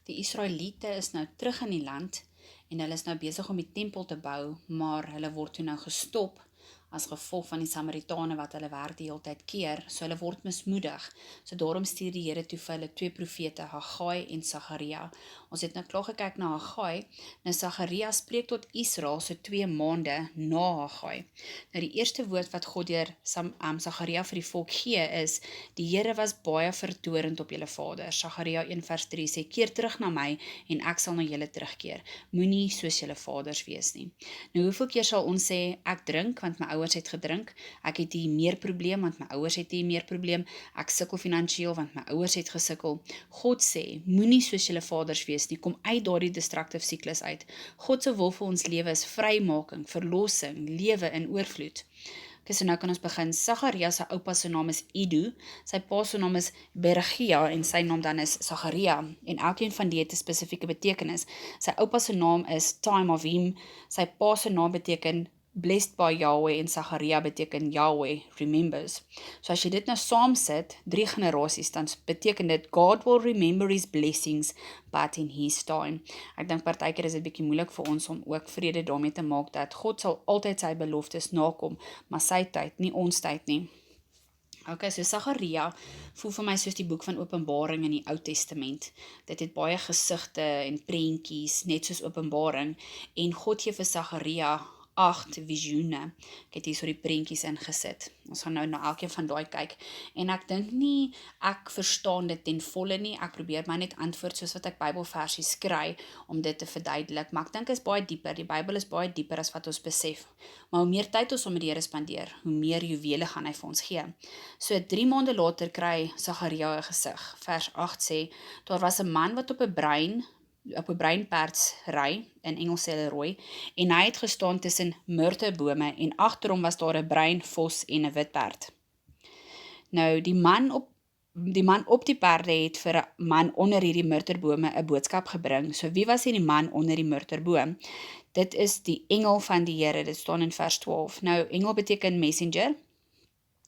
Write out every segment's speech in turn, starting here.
Die Israeliete is nou terug in die land en hulle is nou besig om die tempel te bou, maar hulle word toe nou gestop as gevolg van die Samaritane wat hulle werk die hele tyd keer, so hulle word mismoedig. So daarom stuur die Here toe vir hulle twee profete, Haggai en Sagaria. Ons het nou klaar gekyk na Haggai. Nou Sagaria spreek tot Israel so 2 maande na Haggai. Nou die eerste woord wat God deur Sagaria vir die volk gee is: die Here was baie vertorend op julle vaders. Sagaria 1 vers 3 sê: keer terug na my en ek sal na julle terugkeer. Moenie soos julle vaders wees nie. Nou hoeveel keer sal ons sê ek drink want my ouers het gedrink, ek het hier meer probleem want my ouers het hier meer probleem, ek sukkel finansiëel want my ouers het gesukkel. God sê moenie soos julle vaders wees nie, kom uit daardie destructive siklus uit. God se wil vir ons lewe is vrymaking, verlossing, lewe in oorvloed. Okay, so nou kan ons begin. Sagaria se oupa se naam is Ido, sy pa se naam is Beregia en sy naam dan is Sagaria en elkeen van die het 'n spesifieke betekenis. Sy oupa se naam is Time of Him, sy pa se naam beteken Blessed by Yahweh en Sagaria beteken Yahweh remembers. So as jy dit nou saam sit, 3 generasies, dan beteken dit God will remember his blessings but in his time. Ek dink partykeer is dit bietjie moeilik vir ons om ook vrede daarmee te maak dat God sal altyd sy beloftes nakom, maar sy tyd, nie ons tyd nie. Okay, so Sagaria voel vir my soos die boek van Openbaring in die Ou Testament. Dit het baie gesigte en prentjies, net soos Openbaring, en God gee vir Sagaria 8 visioene. Ek het hier so die prentjies ingesit. Ons gaan nou na elkeen van daai kyk. En ek dink nie ek verstaan dit ten volle nie. Ek probeer my net antwoord soos wat ek Bybelversies kry om dit te verduidelik. Maar ek dink is baie dieper. Die Bybel is baie dieper as wat ons besef. Maar hoe meer tyd ons met die Here spandeer, hoe meer juwele gaan hy vir ons gee. So 3 maande later kry Sagaria 'n gesig. Vers 8 sê: daar was 'n man wat op 'n breinperd ry, in Engels sê hulle rooi, en hy het gestaan tussen murtebome en agter hom was daar 'n bruin vos en 'n wit perd. Nou die man op die perde het vir 'n man onder hierdie murterbome 'n boodskap gebring. So wie was hierdie man onder die murterboom? Dit is die engel van die Here. Dit staan in vers 12. Nou engel beteken messenger.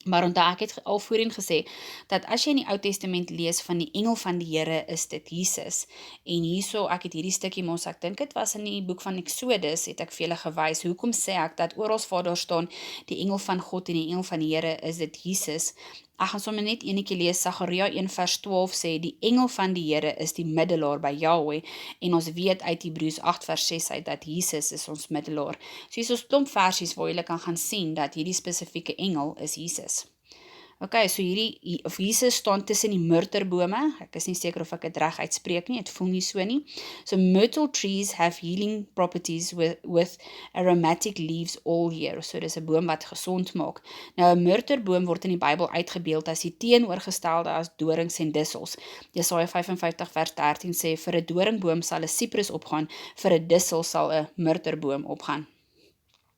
Maar onthou, ek het al voorheen gesê, dat as jy in die Ou Testament lees van die engel van die Here, is dit Jesus. En hierso, ek het hierdie stukkie mos, ek dink dit was in die boek van Exodus, het ek vir julle gewys. Hoekom sê ek dat oral waar daar staan, die engel van God en die engel van die Here, is dit Jesus? Ek gaan sommer net enetjie lees. Sagaria 1 vers 12 sê, die engel van die Here is die middelaar by Yahweh, en ons weet uit Hebreërs 8 vers 6 uit, dat Jesus is ons middelaar. So hier is ons klomp versies waar julle kan gaan sien, dat hierdie spesifieke engel is Jesus. Okay, so Jesus staan tussen die murterbome. Ek is nie seker of ek dit reg uitspreek nie, het voel nie so nie. So myrtle trees have healing properties with aromatic leaves all year. So dis 'n boom wat gesond maak. Nou 'n murterboom word in die Bybel uitgebeeld as die teenoorgestelde as dorings en dussels. Jesaja 55 vers 13 sê, vir 'n doringboom sal 'n siprus opgaan, vir 'n dussel sal 'n murterboom opgaan.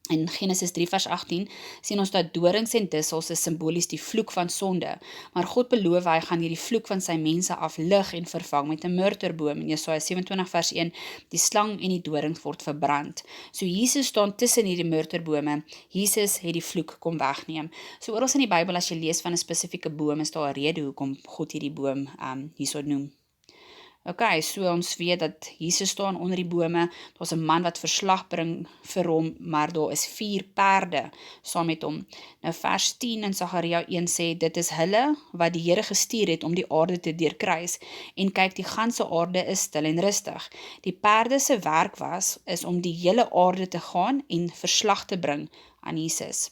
In Genesis 3 vers 18 sien ons dat dorings en dussels is simbolies die vloek van sonde, maar God beloof hy gaan hierdie vloek van sy mense aflig en vervang met 'n murterboom. In Jesaja 27 vers 1, die slang en die dorings word verbrand. So Jesus staan tussen hierdie murterbome. Jesus het die vloek kom wegneem. So oral in die Bybel as jy lees van 'n spesifieke boom, is daar 'n rede hoekom God hierdie boom hierso noem. Okay, so ons weet dat Jesus staan onder die bome, daar's 'n man wat verslag bring vir hom, maar daar is 4 perde saam met hom. Nou vers 10 in Sagaria 1 sê, dit is hulle wat die Here gestuur het om die aarde te deurkruis, en kyk, die ganse aarde is stil en rustig. Die perde se werk is om die hele aarde te gaan en verslag te bring aan Jesus.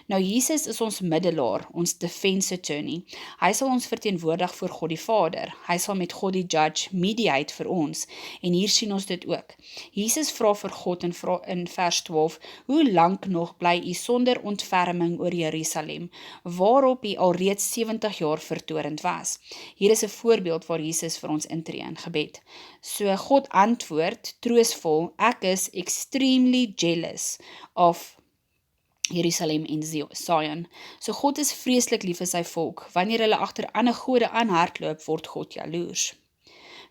Nou Jesus is ons middelaar, ons defense attorney. Hy sal ons verteenwoordig voor God die Vader. Hy sal met God die judge mediate vir ons. En hier sien ons dit ook. Jesus vra vir God in vers 12, hoe lank nog bly u sonder ontferming oor Jerusalem, waarop u alreeds 70 jaar vertorend was? Hier is 'n voorbeeld waar Jesus vir ons intree in gebed. So God antwoord troosvol, ek is extremely jealous of Jerusalem en Sion. So God is vreeslik lief vir sy volk. Wanneer hulle agter ander gode aanhardloop, word God jaloers.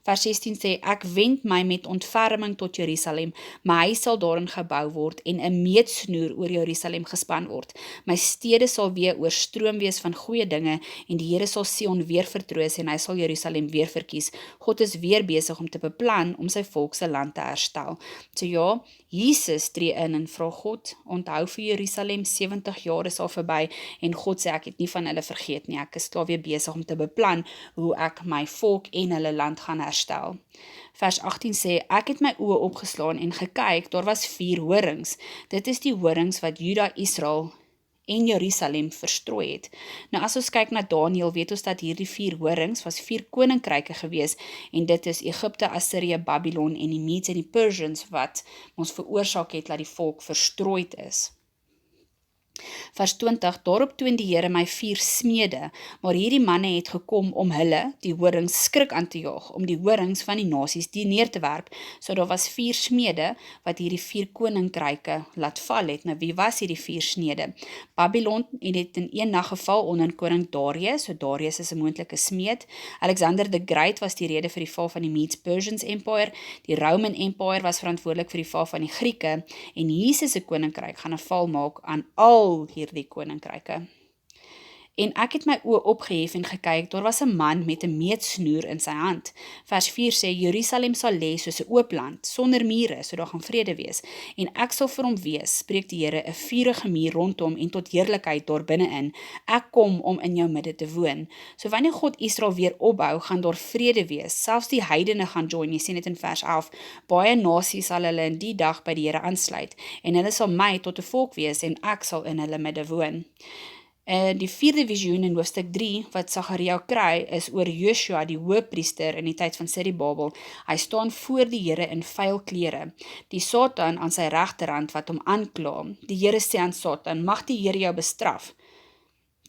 Vers 16 sê, ek wend my met ontferming tot Jerusalem, my huis sal daarin gebou word en 'n meetsnoer oor Jerusalem gespan word. My stede sal weer oorstroom wees van goeie dinge en die Here sal Sion weer vertroos en hy sal Jerusalem weer verkies. God is weer besig om te beplan om sy volk se land te herstel. So ja, Jesus tree in en vra God, onthou vir Jerusalem, 70 jaar is al verby en God sê ek het nie van hulle vergeet nie. Ek is klaar weer besig om te beplan hoe ek my volk en hulle land gaan herstel. Vers 18 sê, ek het my oë opgeslaan en gekyk, daar was 4 horings. Dit is die horings wat Juda, Israel en Jerusalem verstrooi het. Nou as ons kyk na Daniël, weet ons dat hierdie 4 horings was 4 koninkryke gewees en dit is Egipte, Assirië, Babylon en die Medes en die Persians wat ons veroorsaak het dat die volk verstrooid is. Vers 20, daarop toon die Here my 4 smede, maar hierdie manne het gekom om hulle, die horings, skrik aan te jaag, om die horings van die nasies die neer te werp. So daar was 4 smede wat hierdie 4 koninkryke laat val het. Nou wie was hierdie 4 smede? Babylon het in een nag geval onder koning Darius, so Darius is 'n moontlike smeed. Alexander the Great was die rede vir die val van die Medes-Persians Empire, die Roman Empire was verantwoordelik vir die val van die Grieke, en Jesus se koninkryk gaan 'n val maak aan al hierdie koninkryke. En ek het my oë opgehef en gekyk, daar was 'n man met 'n meetsnoer in sy hand. Vers 4 sê, Jerusalem sal lê soos 'n oop land, sonder mure, so daar gaan vrede wees. En ek sal vir hom wees, spreek die Here, 'n vurige muur rondom en tot heerlikheid daar binne-in. Ek kom om in jou midde te woon. So wanneer God Israel weer opbou, gaan daar vrede wees. Selfs die heidene gaan join, jy sien dit in vers 11. Baie nasies sal hulle in die dag by die Here aansluit, en hulle sal my tot 'n volk wees, en ek sal in hulle midde woon. Die 4de visioen in hoofstuk 3 wat Sagaria kry is oor Joshua die hoëpriester in die tyd van Zerubabel. Hy staan voor die Here in vuil klere, die Satan aan sy regterhand wat hom aankla. Die Here sê aan Satan, mag die Here jou bestraf.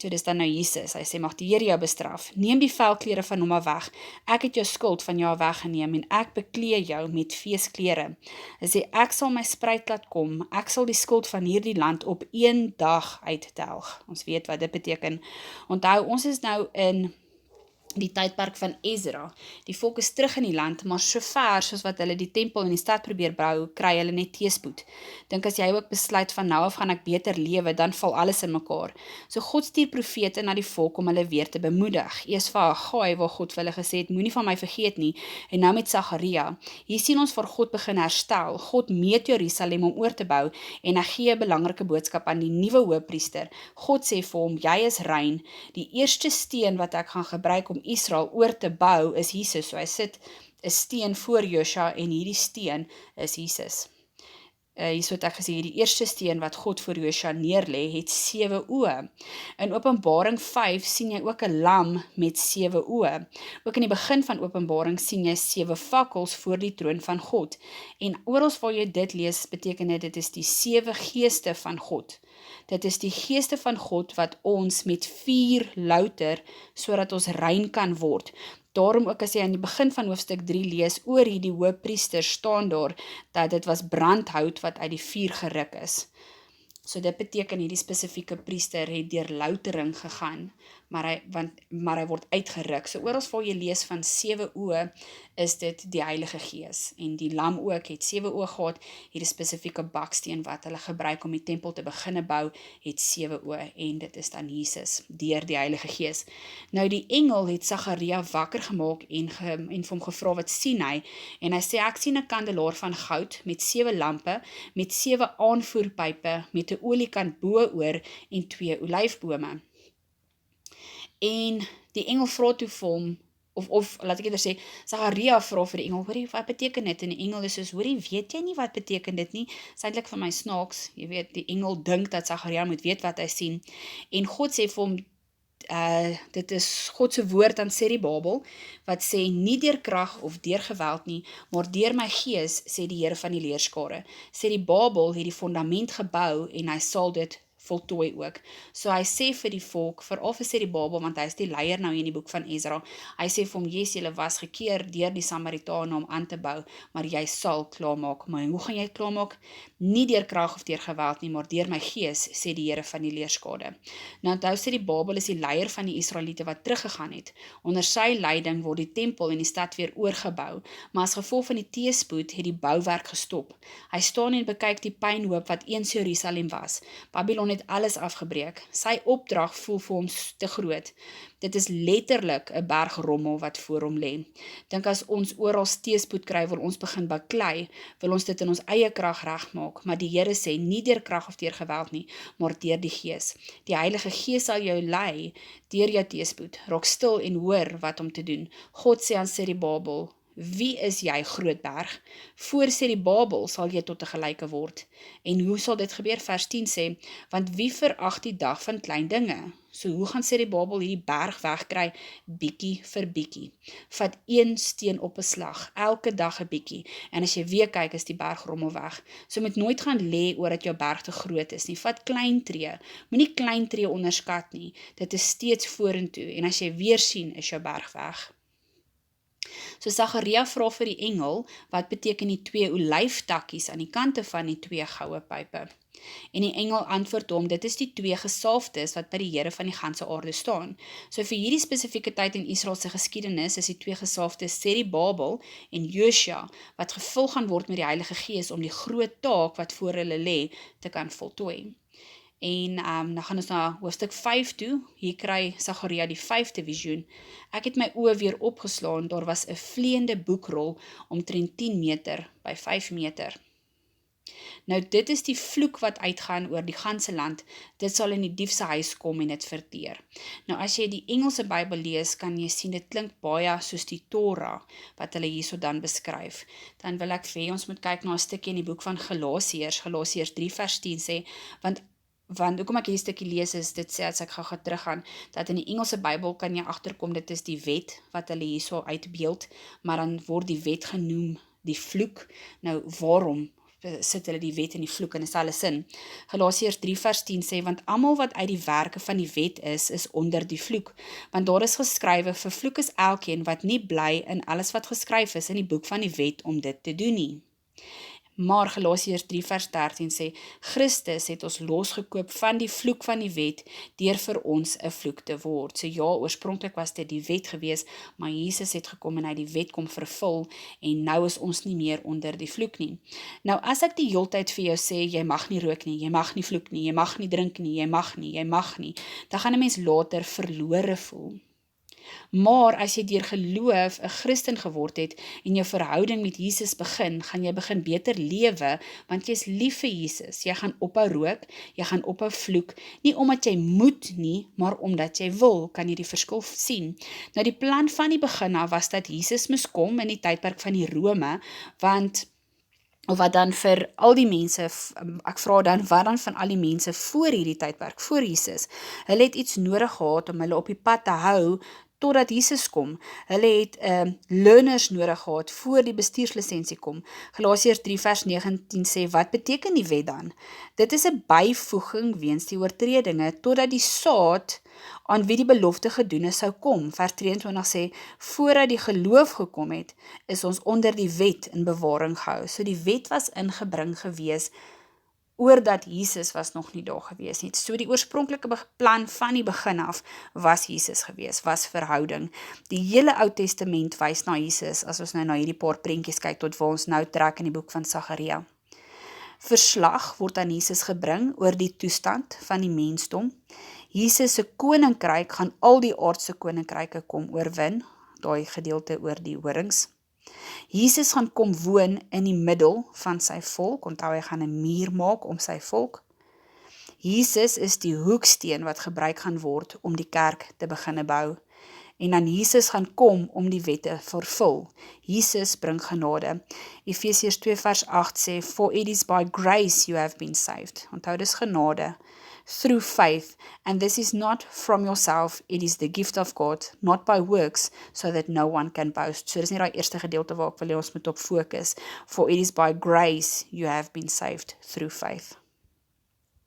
So dis dan nou Jesus, hy sê, mag die Here jou bestraf. Neem die vuilklere van hom af weg. Ek het jou skuld van jou weggeneem en ek beklee jou met feesklere. Hy sê, ek sal my spruit laat kom. Ek sal die skuld van hierdie land op 1 dag uittelg. Ons weet wat dit beteken. Onthou, ons is nou in die tydperk van Ezra. Die volk is terug in die land, maar so ver soos wat hulle die tempel in die stad probeer bou, kry hulle net teëspoed. Dink as jy ook besluit van nou af gaan ek beter lewe, dan val alles in mekaar. So God stuur profete na die volk om hulle weer te bemoedig. Eers vir Haggai waar God vir hulle gesê het, moenie van my vergeet nie, en nou met Sagaria. Hier sien ons waar God begin herstel. God meet Jerusalem om oor te bou, en hy gee 'n belangrike boodskap aan die nuwe hoëpriester. God sê vir hom, jy is rein. Die eerste steen wat ek gaan gebruik om Israel oor te bou is Jesus. So hy sit 'n steen voor Joshua en hierdie steen is Jesus. Hierso het ek gesê, die eerste steen wat God voor Joshua neerlê, het 7 oë. In Openbaring 5 sien jy ook 'n lam met 7 oë. Ook in die begin van Openbaring sien jy 7 fakkels voor die troon van God. En oral waar jy dit lees, beteken dit is die 7 geeste van God. Dit is die geeste van God wat ons met vuur louter, sodat ons rein kan word. Daarom ook as jy aan die begin van hoofstuk 3 lees oor hierdie hoëpriester, staan daar dat dit was brandhout wat uit die vuur geruk is. So dit beteken hierdie spesifieke priester het deur loutering gegaan, maar hy word uitgeruk. So oral waar jy lees van 7 oë, is dit die Heilige Gees. En die lam ook het 7 oë gehad. Hierdie spesifieke baksteen wat hulle gebruik om die tempel te begin bou, het 7 oë, en dit is dan Jesus, deur die Heilige Gees. Nou die engel het Sagaria wakker gemaak en vir hom gevra, wat sien hy? En hy sê, ek sien 'n kandelaar van goud met 7 lampe, met 7 aanvoerpype, met 'n oliekant bo-oor en 2 olyfbome. En die engel vra toe vir hom, of laat ek eerder sê, Sagaria vra vir die engel, hoorie, wat beteken dit? En die engel is soos, hoorie, weet jy nie wat beteken dit nie? Is eintlik vir my snaaks, jy weet, die engel dink dat Sagaria moet weet wat hy sien. En God sê vir hom, dit is God se woord aan Zerubabel, wat sê, nie deur krag of deur geweld nie, maar deur my gees, sê die Here van die leerskare. Zerubabel het die fondament gebou, en hy sal dit voltooi ook. So hy sê vir die volk, veral vir Serubabel, want hy is die leier nou in die boek van Ezra, hy sê vir hom, yes, julle was gekeer deur die Samaritane om aan te bou, maar jy sal klaarmaak. Maar hoe gaan jy klaarmaak? Nie deur krag of deur geweld nie, maar deur my gees, sê die Here van die leerskade. Nou onthou Serubabel is die leier van die Israeliete wat teruggegaan het. Onder sy leiding word die tempel en die stad weer oorgebou, maar as gevolg van die teëspoed het die bouwerk gestop. Hy staan en bekyk die pynhoop wat eens Jerusalem was. Babylon het alles afgebreek. Sy opdrag voel vir hom te groot. Dit is letterlik 'n berg rommel wat voor hom lê. Dink as ons oral teëspoed kry, wil ons begin baklei, wil ons dit in ons eie krag regmaak, maar die Here sê nie deur krag of deur geweld nie, maar deur die Gees. Die Heilige Gees sal jou lei deur jou teëspoed. Raak stil en hoor wat om te doen. God sê aan Serubabel, wie is jy, groot berg? Voor Serubabel sal jy tot 'n gelyke word. En hoe sal dit gebeur? Vers 10 sê, want wie verag die dag van klein dinge? So hoe gaan Serubabel hierdie berg wegkry? Bietjie vir bietjie. Vat een steen op 'n slag, elke dag 'n bietjie. En as jy weer kyk, is die berg rommel weg. So moet nooit gaan lê oor dat jou berg te groot is nie. Vat klein tree. Moenie klein tree onderskat nie. Dit is steeds vorentoe. En as jy weer sien, is jou berg weg. So Sagaria vra vir die engel, wat beteken die 2 olyftakkies aan die kante van die 2 goue pype? En die engel antwoord hom, dit is die 2 gesalfdes wat by die Here van die ganse aarde staan. So vir hierdie spesifieke tyd in Israel se geskiedenis is die 2 gesalfdes Serubabel en Josua, wat gevul gaan word met die Heilige Gees om die groot taak wat voor hulle lê te kan voltooi. En dan gaan ons na hoofstuk 5 toe. Hier kry Sagaria die 5de visioen. Ek het my oë weer opgeslaan, daar was 'n vleiende boekrol omtrent 10 meter by 5 meter. Nou dit is die vloek wat uitgaan oor die ganse land, dit sal in die dief se huis kom en dit verteer. Nou as jy die Engelse Bybel lees, kan jy sien dit klink baie soos die Torah, wat hulle hierso dan beskryf. Dan wil ek vir ons moet kyk na 'n stukkie in die boek van Galasiërs 3 vers 10 sê, want hoekom ek hierdie stukkie lees is, dit sê as ek gaan teruggaan, dat in die Engelse Bybel kan jy agterkom, dit is die wet wat hulle hierso uitbeeld, maar dan word die wet genoem die vloek. Nou waarom sit hulle die wet en die vloek in dieselfde sin? Galasiërs 3 vers 10 sê, want almal wat uit die werke van die wet is onder die vloek, want daar is geskrywe, vervloek is elkeen wat nie bly in alles wat geskryf is in die boek van die wet om dit te doen nie. Maar Galasiërs 3 vers 13 sê, Christus het ons losgekoop van die vloek van die wet, deur vir ons 'n vloek te word. So ja, oorspronklik was dit die wet gewees, maar Jesus het gekom en hy die wet kom vervul, en nou is ons nie meer onder die vloek nie. Nou as ek die heeltyd vir jou sê, jy mag nie rook nie, jy mag nie vloek nie, jy mag nie drink nie, jy mag nie, dan gaan 'n mens later verlore voel. Maar as jy deur geloof 'n Christen geword het en jou verhouding met Jesus begin, gaan jy begin beter lewe, want jy is lief vir Jesus. Jy gaan ophou rook, jy gaan ophou vloek, nie omdat jy moet nie, maar omdat jy wil, kan jy die verskil sien. Nou die plan van die begin af was dat Jesus moes kom in die tydperk van die Rome, of wat dan vir al die mense, ek vra dan, wat dan van al die mense voor hierdie tydperk, voor Jesus? Hulle het iets nodig gehad om hulle op die pad te hou, totdat Jesus kom. Hulle het learners nodig gehad, voor die bestuurslisensie kom. Galasiërs 3 vers 19 sê, wat beteken die wet dan? Dit is 'n byvoeging weens die oortredinge, totdat die saad aan wie die belofte gedoen is sou kom. Vers 23 sê, voordat die geloof gekom het, is ons onder die wet in bewaring gehou. So die wet was ingebring gewees, oordat Jesus was nog nie daar gewees nie. So die oorspronklike plan van die begin af was Jesus gewees, was verhouding. Die hele Ou Testament wys na Jesus, as ons nou na hierdie paar prentjies kyk, tot waar ons nou trek in die boek van Sagaria. Verslag word aan Jesus gebring oor die toestand van die mensdom. Jesus se koninkryk gaan al die aardse koninkryke kom oorwin, daai gedeelte oor die horings. Jesus gaan kom woon in die middel van sy volk, onthou hy gaan 'n muur maak om sy volk. Jesus is die hoeksteen wat gebruik gaan word om die kerk te begin bou. En dan Jesus gaan kom om die wette vervul. Jesus bring genade. Efesiërs 2 vers 8 sê, for it is by grace you have been saved. Onthou dis genade. Through faith, and this is not from yourself, it is the gift of God, not by works, so that no one can boast. So dis nie die eerste gedeelte waar ek wil hê ons moet op fokus. For it is by grace you have been saved through faith.